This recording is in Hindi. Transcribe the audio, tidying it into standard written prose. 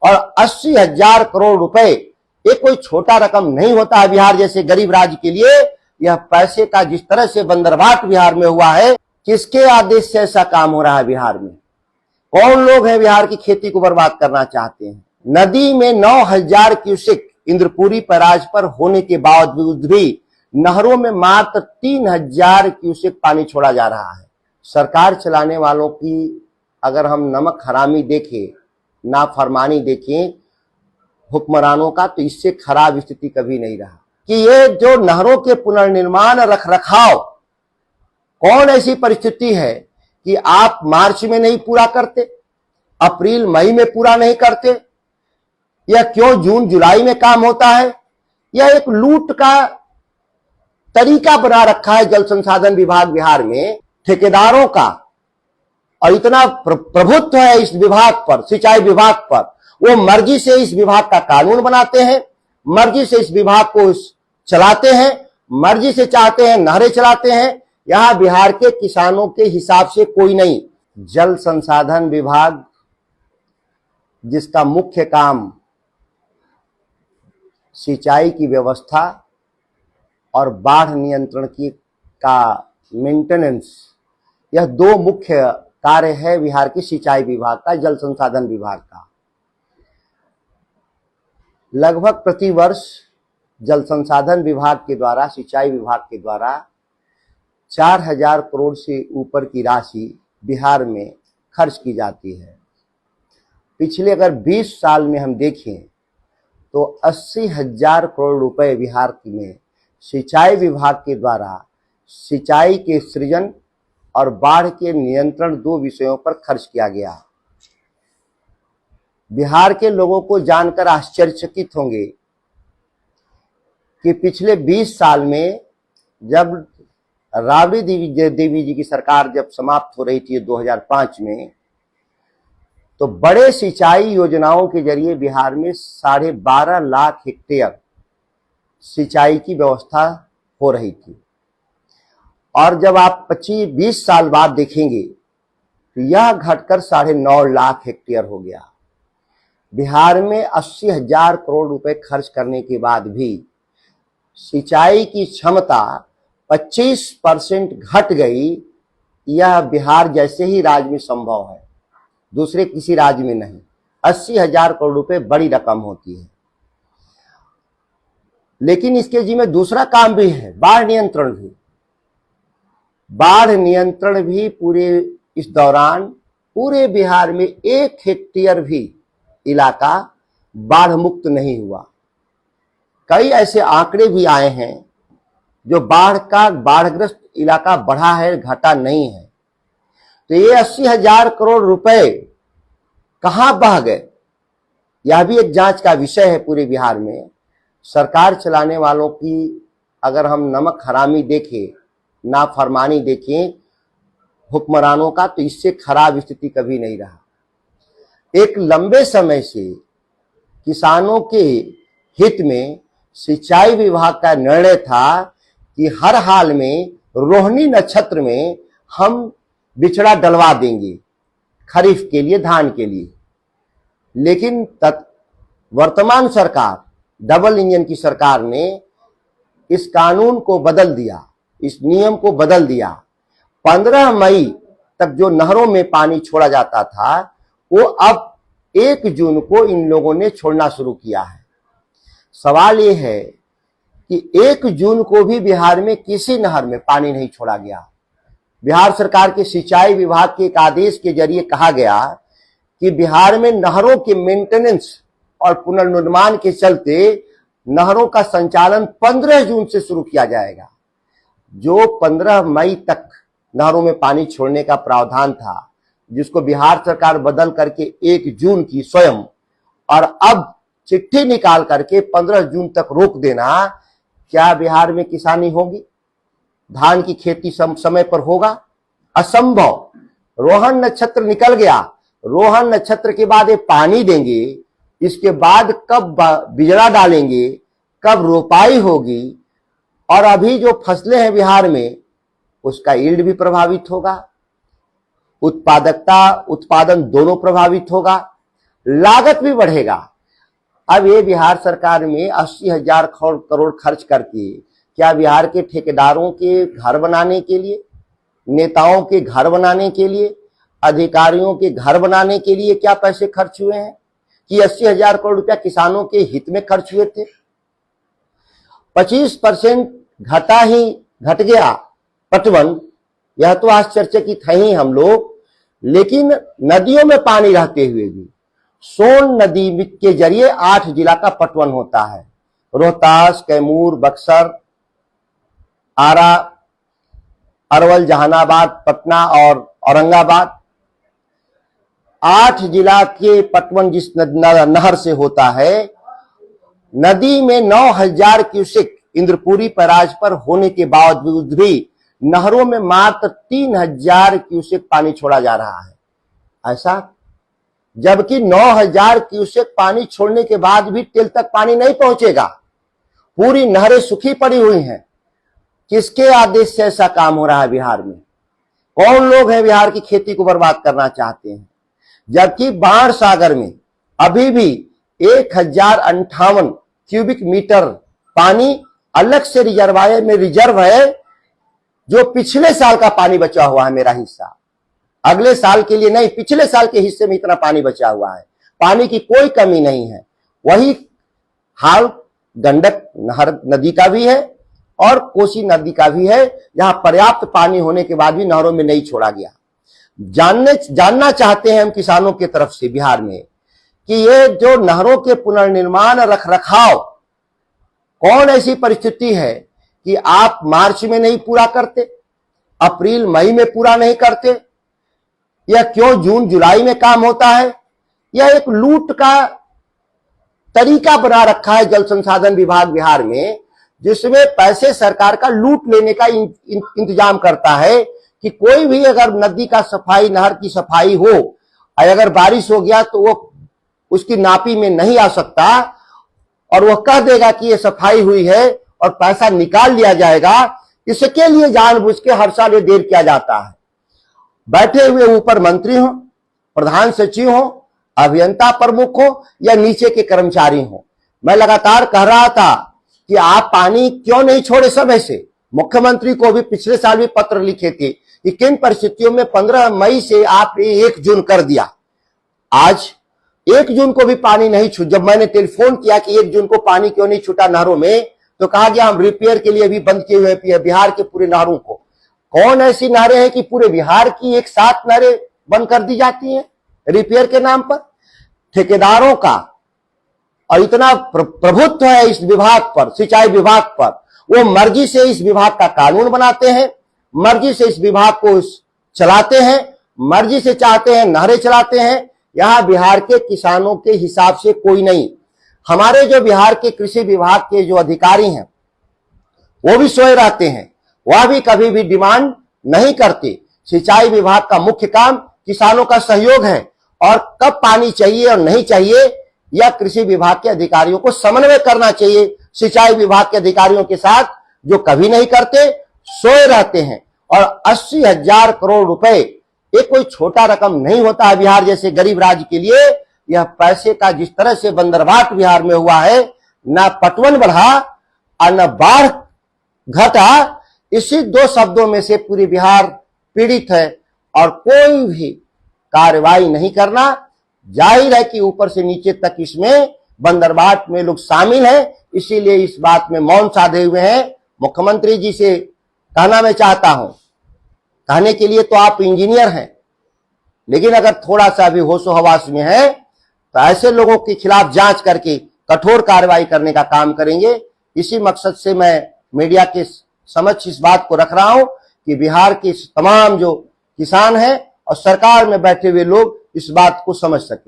और 80,000 करोड़ रुपए ये कोई छोटा रकम नहीं होता है बिहार जैसे गरीब राज्य के लिए। यह पैसे का जिस तरह से बंदरबाट बिहार में हुआ है, किसके आदेश से ऐसा काम हो रहा है बिहार में? कौन लोग हैं बिहार की खेती को बर्बाद करना चाहते हैं? नदी में 9,000 क्यूसेक इंद्रपुरी बैराज पर होने के बावजूद भी नहरों में मात्र 3,000 क्यूसेक पानी छोड़ा जा रहा है। सरकार चलाने वालों की अगर हम नमक हरामी देखें, नाफरमानी देखें हुक्मरानों का, तो इससे खराब स्थिति कभी नहीं रहा कि ये जो नहरों के पुनर्निर्माण रख रखाव, कौन ऐसी परिस्थिति है कि आप मार्च में नहीं पूरा करते, अप्रैल मई में पूरा नहीं करते, या क्यों जून जुलाई में काम होता है? यह एक लूट का तरीका बना रखा है जल संसाधन विभाग बिहार में, ठेकेदारों का। और इतना प्रभुत्व है इस विभाग पर, सिंचाई विभाग पर, वो मर्जी से इस विभाग का कानून बनाते हैं, मर्जी से इस विभाग को चलाते हैं, मर्जी से चाहते हैं नहरें चलाते हैं। यहां बिहार के किसानों के हिसाब से कोई नहीं। जल संसाधन विभाग जिसका मुख्य काम सिंचाई की व्यवस्था और बाढ़ नियंत्रण की का मेंटेनेंस, यह दो मुख्य कार्य है बिहार की सिंचाई विभाग का, जल संसाधन विभाग का। लगभग प्रतिवर्ष जल संसाधन विभाग के द्वारा, सिंचाई विभाग के द्वारा 4,000 करोड़ से ऊपर की राशि बिहार में खर्च की जाती है। पिछले अगर 20 साल में हम देखें तो 80,000 करोड़ रुपए बिहार में सिंचाई विभाग के द्वारा सिंचाई के सृजन और बाढ़ के नियंत्रण दो विषयों पर खर्च किया गया। बिहार के लोगों को जानकर आश्चर्यचकित होंगे कि पिछले 20 साल में जब राबड़ी देवी जी की सरकार जब समाप्त हो रही थी 2005 में, तो बड़े सिंचाई योजनाओं के जरिए बिहार में 12.5 लाख हेक्टेयर सिंचाई की व्यवस्था हो रही थी। और जब आप 25-20 साल बाद देखेंगे तो यह घटकर 9.5 लाख हेक्टेयर हो गया। बिहार में 80,000 करोड़ रुपए खर्च करने के बाद भी सिंचाई की क्षमता 25% घट गई। यह बिहार जैसे ही राज्य में संभव है, दूसरे किसी राज्य में नहीं। 80,000 करोड़ रुपए बड़ी रकम होती है। लेकिन इसके जिम्मे दूसरा काम भी है, बाढ़ नियंत्रण भी। बाढ़ नियंत्रण भी पूरे इस दौरान पूरे बिहार में 1 हेक्टेयर भी इलाका बाढ़ मुक्त नहीं हुआ। कई ऐसे आंकड़े भी आए हैं जो बाढ़ग्रस्त इलाका बढ़ा है, घटा नहीं है। तो ये 80,000 करोड़ रुपए कहां बह गए, यह भी एक जांच का विषय है पूरे बिहार में। सरकार चलाने वालों की अगर हम नमक हरामी देखें, नाफरमानी देखें हुक्मरानों का, तो इससे खराब स्थिति कभी नहीं रहा। एक लंबे समय से किसानों के हित में सिंचाई विभाग का निर्णय था कि हर हाल में रोहिणी नक्षत्र में हम बिचड़ा डलवा देंगे खरीफ के लिए, धान के लिए। लेकिन वर्तमान सरकार, डबल इंजन की सरकार ने इस कानून को बदल दिया, इस नियम को बदल दिया। 15 मई तक जो नहरों में पानी छोड़ा जाता था, वो अब 1 जून को इन लोगों ने छोड़ना शुरू किया है। सवाल ये है कि 1 जून को भी बिहार में किसी नहर में पानी नहीं छोड़ा गया। बिहार सरकार के सिंचाई विभाग के एक आदेश के जरिए कहा गया कि बिहार में नहरों के मेंटेनेंस और पुनर्निर्माण के चलते नहरों का संचालन 15 जून से शुरू किया जाएगा। जो 15 मई तक नहरों में पानी छोड़ने का प्रावधान था, जिसको बिहार सरकार बदल करके 1 जून की स्वयं, और अब चिट्ठी निकाल करके 15 जून तक रोक देना, क्या बिहार में किसानी होगी? धान की खेती समय पर होगा? असंभव। रोहन नक्षत्र निकल गया, रोहन नक्षत्र के बाद ये पानी देंगे, इसके बाद कब बिजड़ा डालेंगे, कब रोपाई होगी, और अभी जो फसलें हैं बिहार में उसका यील्ड भी प्रभावित होगा, उत्पादकता उत्पादन दोनों प्रभावित होगा। लागत भी बढ़ेगा। अब ये बिहार सरकार में 80,000 करोड़ खर्च करके क्या बिहार के ठेकेदारों के घर बनाने के लिए, नेताओं के घर बनाने के लिए, अधिकारियों के घर बनाने के लिए क्या पैसे खर्च हुए हैं कि 80,000 करोड़ रुपया किसानों के हित में खर्च हुए थे? 25% घट गया पटवन, यह तो आश्चर्यचकित है ही हम लोग। लेकिन नदियों में पानी रहते हुए भी सोन नदी के जरिए 8 जिला का पटवन होता है। रोहतास, कैमूर, बक्सर, आरा, अरवल, जहानाबाद, पटना और औरंगाबाद, 8 जिला के पटवन जिस नहर से होता है। नदी में 9,000 क्यूसेक इंद्रपुरी बैराज पर होने के बावजूद भी नहरों में मात्र 3,000 क्यूसेक पानी छोड़ा जा रहा है। ऐसा जबकि 9,000 क्यूसेक पानी छोड़ने के बाद भी टेल तक पानी नहीं पहुंचेगा। पूरी नहरें सूखी पड़ी हुई हैं। किसके आदेश से ऐसा काम हो रहा है बिहार में? कौन लोग हैं बिहार की खेती को बर्बाद करना चाहते हैं? जबकि बाढ़ सागर में अभी भी 1,058 क्यूबिक मीटर पानी अलग से रिजर्वायर में रिजर्व है, जो पिछले साल का पानी बचा हुआ है। मेरा हिस्सा अगले साल के लिए नहीं, पिछले साल के हिस्से में इतना पानी बचा हुआ है। पानी की कोई कमी नहीं है। वही हाल गंडक नदी का भी है और कोसी नदी का भी है, जहां पर्याप्त पानी होने के बाद भी नहरों में नहीं छोड़ा गया। जानना चाहते हैं हम किसानों की तरफ से बिहार में कि ये जो नहरों के पुनर्निर्माण रख रखाव, कौन ऐसी परिस्थिति है कि आप मार्च में नहीं पूरा करते, अप्रैल मई में पूरा नहीं करते, या क्यों जून जुलाई में काम होता है? यह एक लूट का तरीका बना रखा है जल संसाधन विभाग बिहार में, जिसमें पैसे सरकार का लूट लेने का इंतजाम करता है कि कोई भी अगर नदी का सफाई, नहर की सफाई हो, अगर बारिश हो गया तो वो उसकी नापी में नहीं आ सकता और वह कह देगा कि ये सफाई हुई है और पैसा निकाल लिया जाएगा। इसके लिए जानबूझ के हर साल ये देर किया जाता है। बैठे हुए ऊपर मंत्री हो, प्रधान सचिव हो, अभियंता प्रमुख हो या नीचे के कर्मचारी हो, मैं लगातार कह रहा था कि आप पानी क्यों नहीं छोड़े समय से। मुख्यमंत्री को भी पिछले साल भी पत्र लिखे थे कि किन परिस्थितियों में 15 मई से आपने 1 जून कर दिया। आज 1 जून को भी पानी नहीं छूटा। जब मैंने टेलीफोन किया कि 1 जून को पानी क्यों नहीं छूटा नहरों में, तो कहा गया हम रिपेयर के लिए भी बंद किए हुए हैं बिहार के पूरे नहरों को। कौन ऐसी नहरें हैं कि पूरे बिहार की एक साथ नहरें बंद कर दी जाती हैं रिपेयर के नाम पर? ठेकेदारों का और इतना प्रभुत्व है इस विभाग पर, सिंचाई विभाग पर। वो मर्जी से इस विभाग का कानून बनाते हैं, मर्जी से इस विभाग को चलाते हैं, मर्जी से चाहते हैं नहरें चलाते हैं। यहां बिहार के किसानों के हिसाब से कोई नहीं। हमारे जो बिहार के कृषि विभाग के जो अधिकारी हैं वो भी सोए रहते हैं, वह भी कभी भी डिमांड नहीं करते। सिंचाई विभाग का मुख्य काम किसानों का सहयोग है और कब पानी चाहिए और नहीं चाहिए यह कृषि विभाग के अधिकारियों को समन्वय करना चाहिए सिंचाई विभाग के अधिकारियों के साथ, जो कभी नहीं करते, सोए रहते हैं। और 80,000 करोड़ रुपए ये कोई छोटा रकम नहीं होता है बिहार जैसे गरीब राज्य के लिए। यह पैसे का जिस तरह से बंदरबाट बिहार में हुआ है, ना पटवन बढ़ा और न बाढ़ घटा, इसी 2 शब्दों में से पूरी बिहार पीड़ित है और कोई भी कार्रवाई नहीं करना। जाहिर है कि ऊपर से नीचे तक इसमें बंदरबाट में लोग शामिल हैं, इसीलिए इस बात में मौन साधे हुए हैं। मुख्यमंत्री जी से कहना मैं चाहता हूं, कहने के लिए तो आप इंजीनियर हैं, लेकिन अगर थोड़ा सा भी होशो हवास में है तो ऐसे लोगों के खिलाफ जांच करके कठोर कार्रवाई करने का काम करेंगे। इसी मकसद से मैं मीडिया के समक्ष इस बात को रख रहा हूं कि बिहार के तमाम जो किसान हैं और सरकार में बैठे हुए लोग इस बात को समझ सके।